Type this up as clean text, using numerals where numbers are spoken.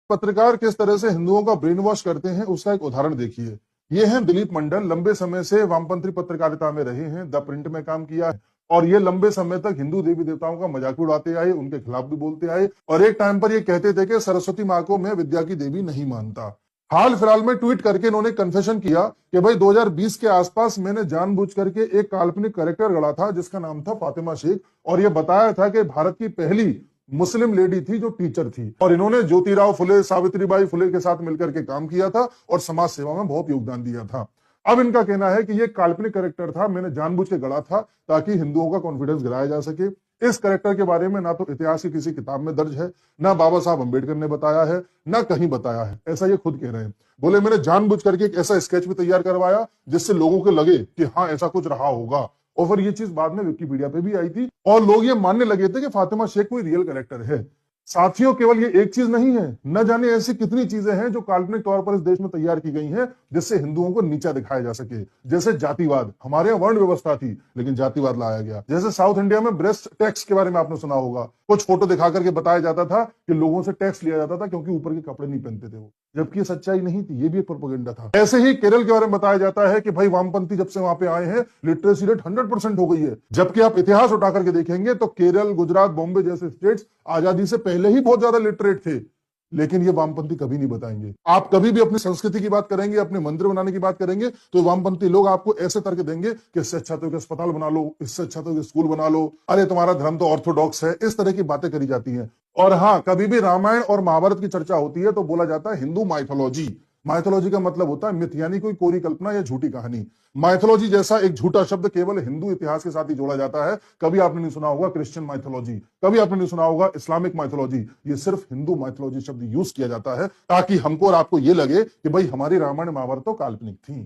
पत्रकार किस तरह से हिंदुओं का ब्रेन वॉश करते हैं उसका एक उदाहरण देखिए। ये हैं दिलीप मंडल, लंबे समय से वामपंथी पत्रकारिता में रहे हैं, द प्रिंट में काम किया है और ये लंबे समय तक हिंदू देवी देवताओं का मजाक उड़ाते आए, उनके खिलाफ भी बोलते आए और एक टाइम पर ये कहते थे कि सरस्वती माँ को मैं विद्या की देवी नहीं मानता। हाल फिलहाल में ट्वीट करके इन्होंने कन्फेशन किया कि भाई 2020 के आसपास मैंने जानबूझ करके एक काल्पनिक कैरेक्टर गढ़ा था जिसका नाम था फातिमा शेख और ये बताया था कि भारत की पहली मुस्लिम लेडी थी जो टीचर थी और इन्होंने ज्योतिराव फुले, सावित्रीबाई फुले के साथ मिलकर के काम किया था और समाज सेवा में बहुत योगदान दिया था। अब इनका कहना है कि ये काल्पनिक कैरेक्टर था, मैंने जानबूझ के गढ़ा था ताकि हिंदुओं का कॉन्फिडेंस गिराया जा सके। इस कैरेक्टर के बारे में ना तो इतिहास की किसी किताब में दर्ज है, ना बाबा साहब अंबेडकर ने बताया है, ना कहीं बताया है, ऐसा ये खुद कह रहे हैं। बोले मैंने जानबूझ करके एक ऐसा स्केच भी तैयार करवाया जिससे लोगों को लगे कि हाँ ऐसा कुछ रहा होगा और फिर ये चीज बाद में विकिपीडिया पे भी आई थी और लोग ये मानने लगे थे कि फातिमा शेख कोई रियल कैरेक्टर है। साथियों, केवल ये एक चीज नहीं है, न जाने ऐसी कितनी चीजें हैं जो काल्पनिक तौर पर इस देश में तैयार की गई हैं जिससे हिंदुओं को नीचा दिखाया जा सके। जैसे जातिवाद, हमारे यहाँ वर्ण व्यवस्था थी लेकिन जातिवाद लाया गया। जैसे साउथ इंडिया में ब्रेस्ट टैक्स के बारे में आपने सुना होगा, कुछ फोटो दिखा करके बताया जाता था कि लोगों से टैक्स लिया जाता था क्योंकि ऊपर के कपड़े नहीं पहनते थे वो, जबकि ये सच्चाई नहीं थी, ये भी एक प्रोपेगेंडा था। ऐसे ही केरल के बारे में बताया जाता है कि भाई वामपंथी जब से वहां पे आए हैं लिटरेसी रेट 100% हो गई है, जबकि आप इतिहास उठा करके देखेंगे तो केरल, गुजरात, बॉम्बे जैसे स्टेट्स आजादी से पहले ही बहुत ज्यादा लिटरेट थे, लेकिन ये वामपंथी कभी नहीं बताएंगे। आप कभी भी अपनी संस्कृति की बात करेंगे, अपने मंदिर बनाने की बात करेंगे तो वामपंथी लोग आपको ऐसे तर्क देंगे कि इससे अच्छा तो एक अस्पताल बना लो, इससे अच्छा तो एक स्कूल बना लो, अरे तुम्हारा धर्म तो ऑर्थोडॉक्स है, इस तरह की बातें करी जाती हैं। और हाँ, कभी भी रामायण और महाभारत की चर्चा होती है तो बोला जाता है हिंदू माइथोलॉजी। माइथोलॉजी का मतलब होता है मिथ, यानी कोई कोरी कल्पना या झूठी कहानी। माइथोलॉजी जैसा एक झूठा शब्द केवल हिंदू इतिहास के साथ ही जोड़ा जाता है। कभी आपने नहीं सुना होगा क्रिश्चियन माइथोलॉजी, कभी आपने नहीं सुना होगा इस्लामिक माइथोलॉजी। ये सिर्फ हिंदू माइथोलॉजी शब्द यूज किया जाता है ताकि हमको और आपको ये लगे कि भाई हमारी रामायण महाभारत तो काल्पनिक थी।